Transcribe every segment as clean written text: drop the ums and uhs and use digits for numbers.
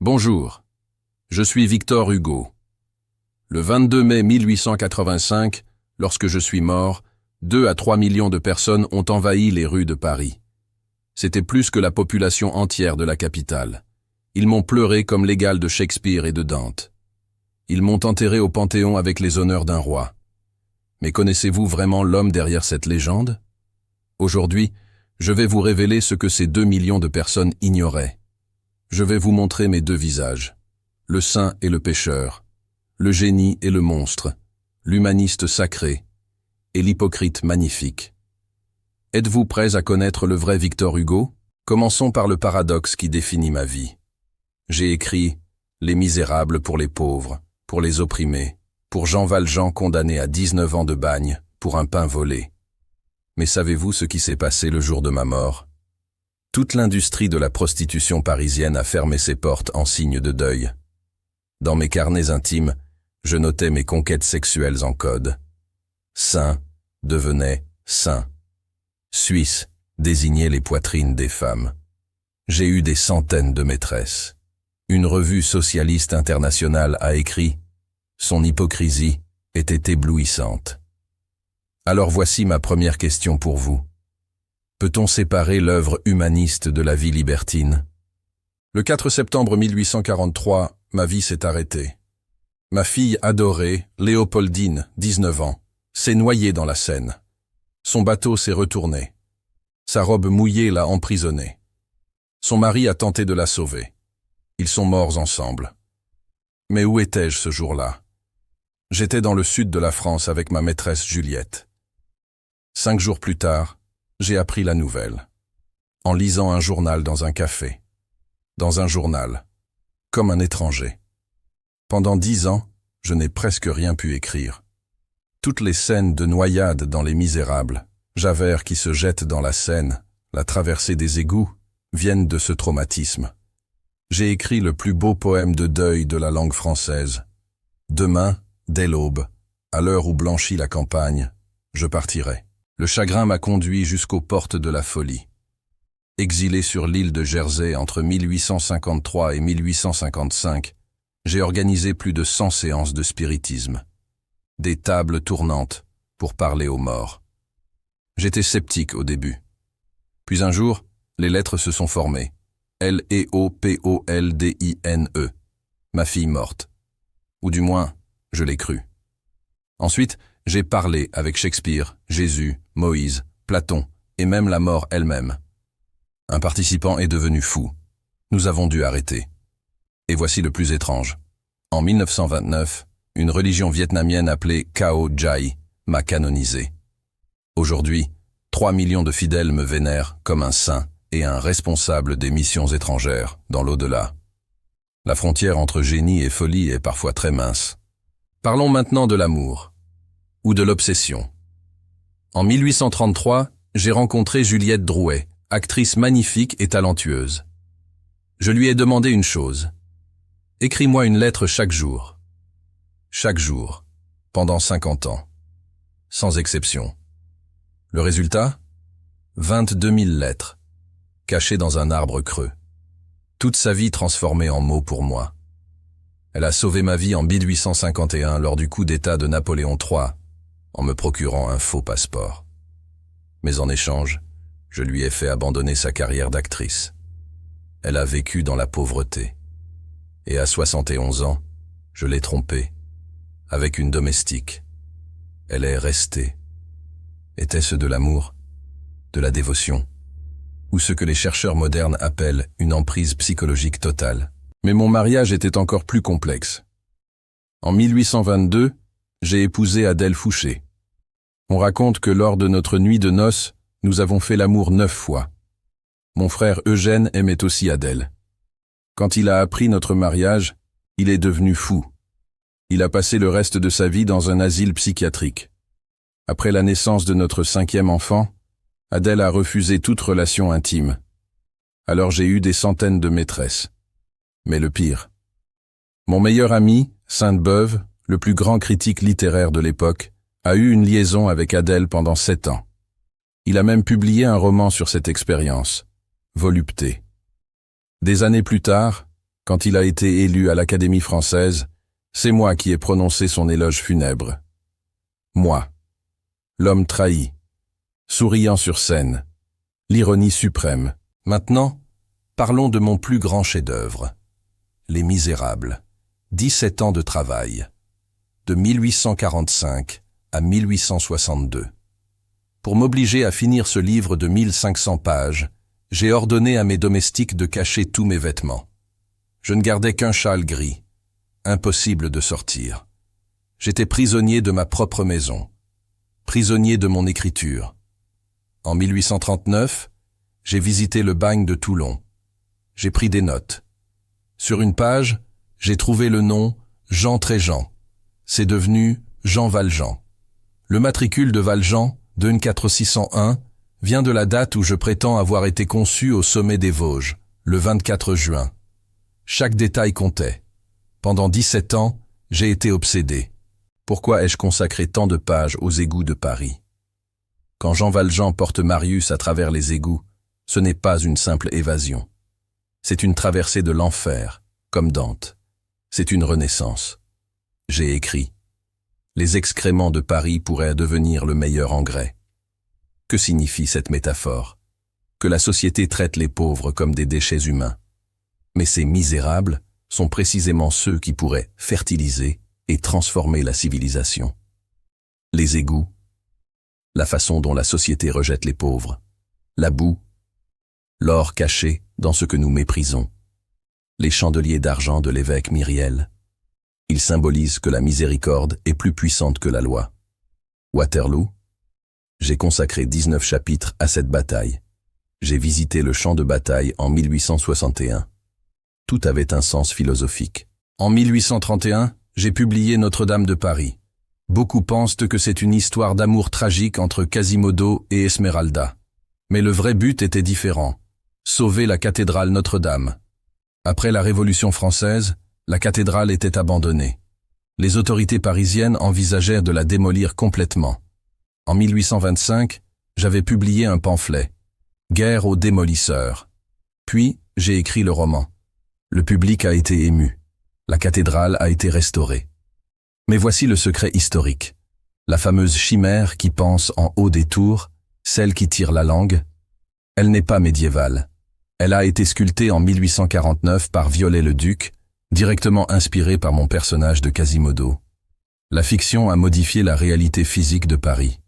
Bonjour, je suis Victor Hugo. Le 22 mai 1885, lorsque je suis mort, 2 à 3 millions de personnes ont envahi les rues de Paris. C'était plus que la population entière de la capitale. Ils m'ont pleuré comme l'égal de Shakespeare et de Dante. Ils m'ont enterré au Panthéon avec les honneurs d'un roi. Mais connaissez-vous vraiment l'homme derrière cette légende? Aujourd'hui, je vais vous révéler ce que ces 2 millions de personnes ignoraient. Je vais vous montrer mes deux visages, le saint et le pécheur, le génie et le monstre, l'humaniste sacré et l'hypocrite magnifique. Êtes-vous prêts à connaître le vrai Victor Hugo? Commençons par le paradoxe qui définit ma vie. J'ai écrit « Les Misérables pour les pauvres, pour les opprimés, pour Jean Valjean condamné à 19 ans de bagne, pour un pain volé. » Mais savez-vous ce qui s'est passé le jour de ma mort? Toute l'industrie de la prostitution parisienne a fermé ses portes en signe de deuil. Dans mes carnets intimes, je notais mes conquêtes sexuelles en code. Saint devenait saint. Suisse désignait les poitrines des femmes. J'ai eu des centaines de maîtresses. Une revue socialiste internationale a écrit « Son hypocrisie était éblouissante ». Alors voici ma première question pour vous. Peut-on séparer l'œuvre humaniste de la vie libertine? Le 4 septembre 1843, ma vie s'est arrêtée. Ma fille adorée, Léopoldine, 19 ans, s'est noyée dans la Seine. Son bateau s'est retourné. Sa robe mouillée l'a emprisonnée. Son mari a tenté de la sauver. Ils sont morts ensemble. Mais où étais-je ce jour-là? J'étais dans le sud de la France avec ma maîtresse Juliette. 5 jours plus tard, j'ai appris la nouvelle. En lisant un journal dans un café. Dans un journal. Comme un étranger. Pendant 10 ans, je n'ai presque rien pu écrire. Toutes les scènes de noyade dans Les Misérables, Javert qui se jette dans la Seine, la traversée des égouts, viennent de ce traumatisme. J'ai écrit le plus beau poème de deuil de la langue française. Demain, dès l'aube, à l'heure où blanchit la campagne, je partirai. Le chagrin m'a conduit jusqu'aux portes de la folie. Exilé sur l'île de Jersey entre 1853 et 1855, j'ai organisé plus de 100 séances de spiritisme. Des tables tournantes pour parler aux morts. J'étais sceptique au début. Puis un jour, les lettres se sont formées. Léopoldine, ma fille morte. Ou du moins, je l'ai cru. Ensuite, j'ai parlé avec Shakespeare, Jésus, Moïse, Platon et même la mort elle-même. Un participant est devenu fou. Nous avons dû arrêter. Et voici le plus étrange. En 1929, une religion vietnamienne appelée Cao Jai m'a canonisé. Aujourd'hui, 3 millions de fidèles me vénèrent comme un saint et un responsable des missions étrangères dans l'au-delà. La frontière entre génie et folie est parfois très mince. Parlons maintenant de l'amour. Ou de l'obsession. En 1833, j'ai rencontré Juliette Drouet, actrice magnifique et talentueuse. Je lui ai demandé une chose. Écris-moi une lettre chaque jour. Chaque jour, pendant 50 ans. Sans exception. Le résultat? 22 000 lettres, cachées dans un arbre creux. Toute sa vie transformée en mots pour moi. Elle a sauvé ma vie en 1851 lors du coup d'État de Napoléon III, en me procurant un faux passeport. Mais en échange, je lui ai fait abandonner sa carrière d'actrice. Elle a vécu dans la pauvreté. Et à 71 ans, je l'ai trompée, avec une domestique. Elle est restée. Était-ce de l'amour, de la dévotion, ou ce que les chercheurs modernes appellent une emprise psychologique totale? Mais mon mariage était encore plus complexe. En 1822, j'ai épousé Adèle Fouché. On raconte que lors de notre nuit de noces, nous avons fait l'amour 9 fois. Mon frère Eugène aimait aussi Adèle. Quand il a appris notre mariage, il est devenu fou. Il a passé le reste de sa vie dans un asile psychiatrique. Après la naissance de notre 5e enfant, Adèle a refusé toute relation intime. Alors j'ai eu des centaines de maîtresses. Mais le pire. Mon meilleur ami, Sainte-Beuve, le plus grand critique littéraire de l'époque, a eu une liaison avec Adèle pendant 7 ans. Il a même publié un roman sur cette expérience, Volupté. Des années plus tard, Quand il a été élu à l'Académie française, c'est moi qui ai prononcé son éloge funèbre. Moi, l'homme trahi, souriant sur scène, l'ironie suprême. Maintenant, parlons de mon plus grand chef-d'œuvre, Les Misérables, 17 ans de travail, de 1845 à 1862. Pour m'obliger à finir ce livre de 1500 pages, j'ai ordonné à mes domestiques de cacher tous mes vêtements. Je ne gardais qu'un châle gris. Impossible de sortir. J'étais prisonnier de ma propre maison. Prisonnier de mon écriture. En 1839, j'ai visité le bagne de Toulon. J'ai pris des notes. Sur une page, j'ai trouvé le nom Jean Tréjean. C'est devenu Jean Valjean. Le matricule de Valjean, 24601, vient de la date où je prétends avoir été conçu au sommet des Vosges, le 24 juin. Chaque détail comptait. Pendant 17 ans, j'ai été obsédé. Pourquoi ai-je consacré tant de pages aux égouts de Paris? Quand Jean Valjean porte Marius à travers les égouts, ce n'est pas une simple évasion. C'est une traversée de l'enfer, comme Dante. C'est une renaissance. J'ai écrit. Les excréments de Paris pourraient devenir le meilleur engrais. Que signifie cette métaphore? Que la société traite les pauvres comme des déchets humains. Mais ces misérables sont précisément ceux qui pourraient fertiliser et transformer la civilisation. Les égouts, la façon dont la société rejette les pauvres, la boue, l'or caché dans ce que nous méprisons, les chandeliers d'argent de l'évêque Myriel. Ils symbolisent que la miséricorde est plus puissante que la loi. Waterloo, j'ai consacré 19 chapitres à cette bataille. J'ai visité le champ de bataille en 1861. Tout avait un sens philosophique. En 1831, j'ai publié Notre-Dame de Paris. Beaucoup pensent que c'est une histoire d'amour tragique entre Quasimodo et Esmeralda. Mais le vrai but était différent. Sauver la cathédrale Notre-Dame. Après la Révolution française, la cathédrale était abandonnée. Les autorités parisiennes envisagèrent de la démolir complètement. En 1825, j'avais publié un pamphlet, Guerre aux démolisseurs. Puis, j'ai écrit le roman. Le public a été ému. La cathédrale a été restaurée. Mais voici le secret historique. La fameuse chimère qui pense en haut des tours, celle qui tire la langue, elle n'est pas médiévale. Elle a été sculptée en 1849 par Viollet-le-Duc, directement inspirée par mon personnage de Quasimodo. La fiction a modifié la réalité physique de Paris.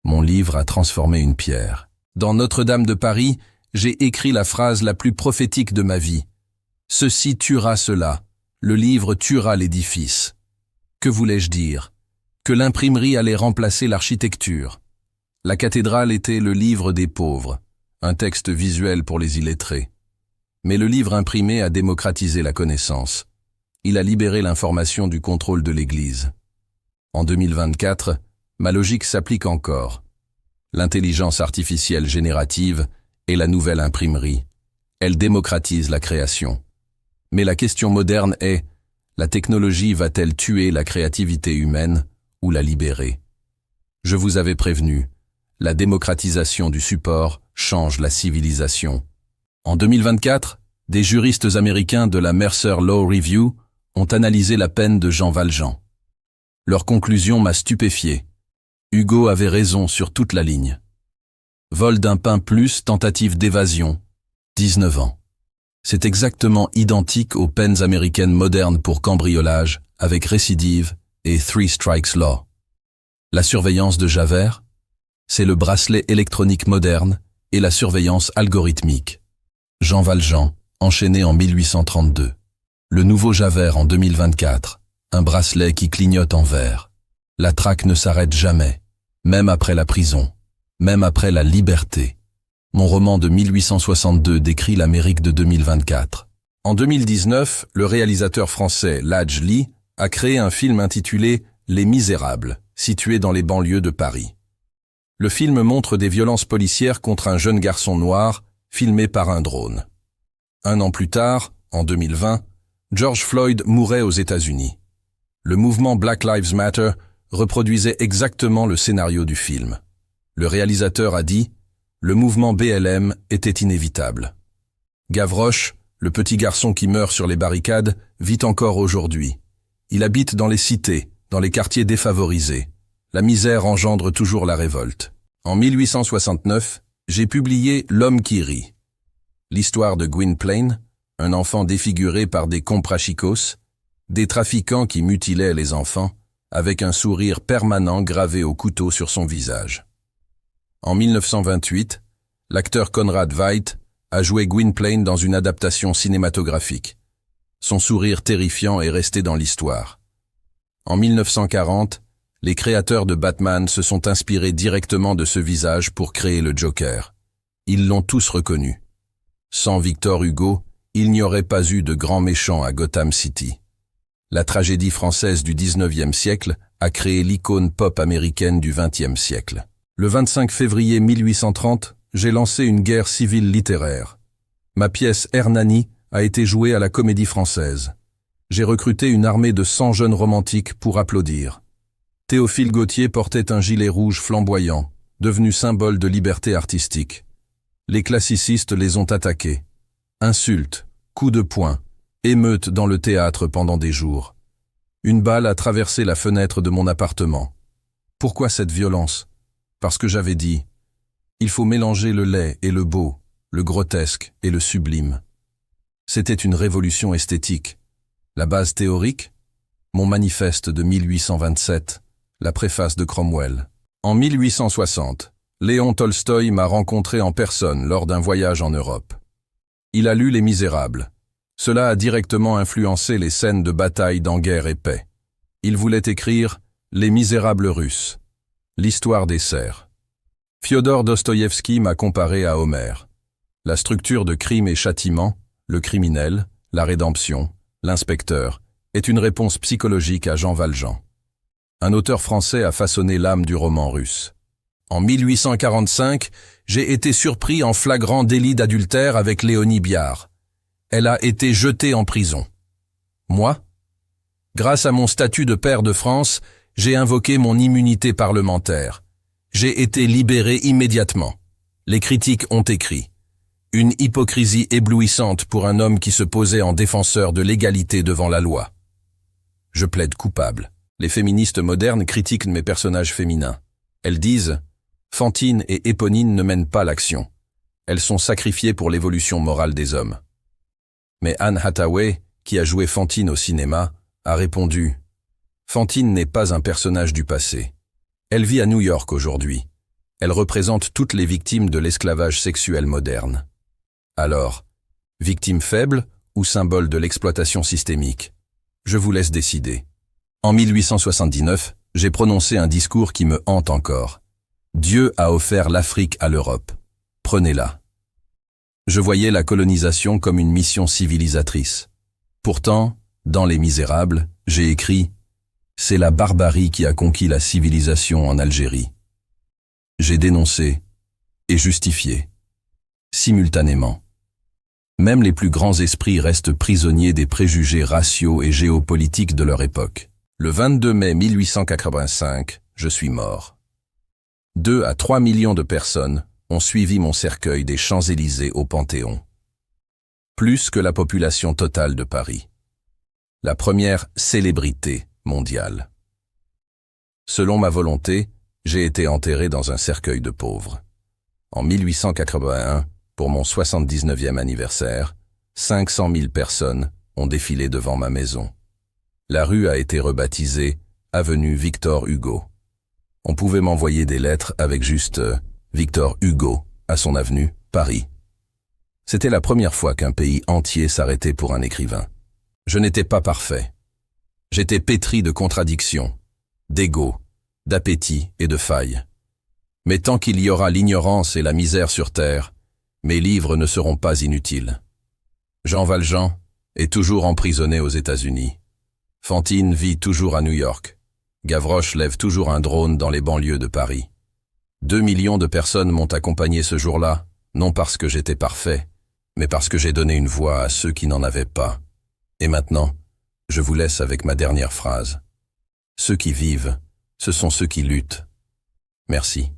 Mon livre a transformé une pierre. Dans Notre-Dame de Paris, j'ai écrit la phrase la plus prophétique de ma vie. Ceci tuera cela. Le livre tuera l'édifice. Que voulais-je dire? Que l'imprimerie allait remplacer l'architecture. La cathédrale était le livre des pauvres, un texte visuel pour les illettrés. Mais le livre imprimé a démocratisé la connaissance. Il a libéré l'information du contrôle de l'Église. En 2024, ma logique s'applique encore. L'intelligence artificielle générative est la nouvelle imprimerie. Elle démocratise la création. Mais la question moderne est, la technologie va-t-elle tuer la créativité humaine ou la libérer? Je vous avais prévenu, la démocratisation du support change la civilisation. En 2024, des juristes américains de la Mercer Law Review ont analysé la peine de Jean Valjean. Leur conclusion m'a stupéfié. Hugo avait raison sur toute la ligne. Vol d'un pain plus tentative d'évasion, 19 ans. C'est exactement identique aux peines américaines modernes pour cambriolage, avec récidive et Three Strikes Law. La surveillance de Javert, c'est le bracelet électronique moderne et la surveillance algorithmique. Jean Valjean, enchaîné en 1832. Le nouveau Javert en 2024, un bracelet qui clignote en vert. La traque ne s'arrête jamais, même après la prison, même après la liberté. Mon roman de 1862 décrit l'Amérique de 2024. En 2019, le réalisateur français Ladj Ly a créé un film intitulé Les Misérables, situé dans les banlieues de Paris. Le film montre des violences policières contre un jeune garçon noir, filmé par un drone. Un an plus tard, en 2020, George Floyd mourait aux États-Unis. Le mouvement Black Lives Matter reproduisait exactement le scénario du film. Le réalisateur a dit « Le mouvement BLM était inévitable ». Gavroche, le petit garçon qui meurt sur les barricades, vit encore aujourd'hui. Il habite dans les cités, dans les quartiers défavorisés. La misère engendre toujours la révolte. En 1869, j'ai publié L'homme qui rit. L'histoire de Gwynplaine, un enfant défiguré par des comprachicos, des trafiquants qui mutilaient les enfants, avec un sourire permanent gravé au couteau sur son visage. En 1928, l'acteur Conrad Veidt a joué Gwynplaine dans une adaptation cinématographique. Son sourire terrifiant est resté dans l'histoire. En 1940, les créateurs de Batman se sont inspirés directement de ce visage pour créer le Joker. Ils l'ont tous reconnu. Sans Victor Hugo, il n'y aurait pas eu de grands méchants à Gotham City. La tragédie française du XIXe siècle a créé l'icône pop américaine du XXe siècle. Le 25 février 1830, j'ai lancé une guerre civile littéraire. Ma pièce Hernani a été jouée à la Comédie Française. J'ai recruté une armée de 100 jeunes romantiques pour applaudir. Théophile Gautier portait un gilet rouge flamboyant, devenu symbole de liberté artistique. Les classicistes les ont attaqués. Insultes, coups de poing, émeutes dans le théâtre pendant des jours. Une balle a traversé la fenêtre de mon appartement. Pourquoi cette violence? Parce que j'avais dit, il faut mélanger le laid et le beau, le grotesque et le sublime. C'était une révolution esthétique. La base théorique? Mon manifeste de 1827, la préface de Cromwell. En 1860, Léon Tolstoï m'a rencontré en personne lors d'un voyage en Europe. Il a lu Les Misérables. Cela a directement influencé les scènes de bataille dans Guerre et paix. Il voulait écrire Les Misérables russes, l'histoire des serfs. Fyodor Dostoïevski m'a comparé à Homère. La structure de crime et châtiment, le criminel, la rédemption, l'inspecteur, est une réponse psychologique à Jean Valjean. Un auteur français a façonné l'âme du roman russe. En 1845, j'ai été surpris en flagrant délit d'adultère avec Léonie Biard. Elle a été jetée en prison. Moi? Grâce à mon statut de pair de France, j'ai invoqué mon immunité parlementaire. J'ai été libéré immédiatement. Les critiques ont écrit. Une hypocrisie éblouissante pour un homme qui se posait en défenseur de l'égalité devant la loi. Je plaide coupable. Les féministes modernes critiquent mes personnages féminins. Elles disent « Fantine et Éponine ne mènent pas l'action. Elles sont sacrifiées pour l'évolution morale des hommes. » Mais Anne Hathaway, qui a joué Fantine au cinéma, a répondu « Fantine n'est pas un personnage du passé. Elle vit à New York aujourd'hui. Elle représente toutes les victimes de l'esclavage sexuel moderne. Alors, victime faible ou symbole de l'exploitation systémique? Je vous laisse décider. » En 1879, j'ai prononcé un discours qui me hante encore. Dieu a offert l'Afrique à l'Europe. Prenez-la. Je voyais la colonisation comme une mission civilisatrice. Pourtant, dans Les Misérables, j'ai écrit « C'est la barbarie qui a conquis la civilisation en Algérie. » J'ai dénoncé et justifié, simultanément. Même les plus grands esprits restent prisonniers des préjugés raciaux et géopolitiques de leur époque. Le 22 mai 1885, je suis mort. 2 à 3 millions de personnes ont suivi mon cercueil des Champs-Élysées au Panthéon. Plus que la population totale de Paris. La première célébrité mondiale. Selon ma volonté, j'ai été enterré dans un cercueil de pauvres. En 1881, pour mon 79e anniversaire, 500 000 personnes ont défilé devant ma maison. La rue a été rebaptisée Avenue Victor Hugo. On pouvait m'envoyer des lettres avec juste Victor Hugo à son avenue, Paris. C'était la première fois qu'un pays entier s'arrêtait pour un écrivain. Je n'étais pas parfait. J'étais pétri de contradictions, d'ego, d'appétit et de failles. Mais tant qu'il y aura l'ignorance et la misère sur terre, mes livres ne seront pas inutiles. Jean Valjean est toujours emprisonné aux États-Unis. Fantine vit toujours à New York. Gavroche lève toujours un drone dans les banlieues de Paris. 2 millions de personnes m'ont accompagné ce jour-là, non parce que j'étais parfait, mais parce que j'ai donné une voix à ceux qui n'en avaient pas. Et maintenant, je vous laisse avec ma dernière phrase. Ceux qui vivent, ce sont ceux qui luttent. Merci.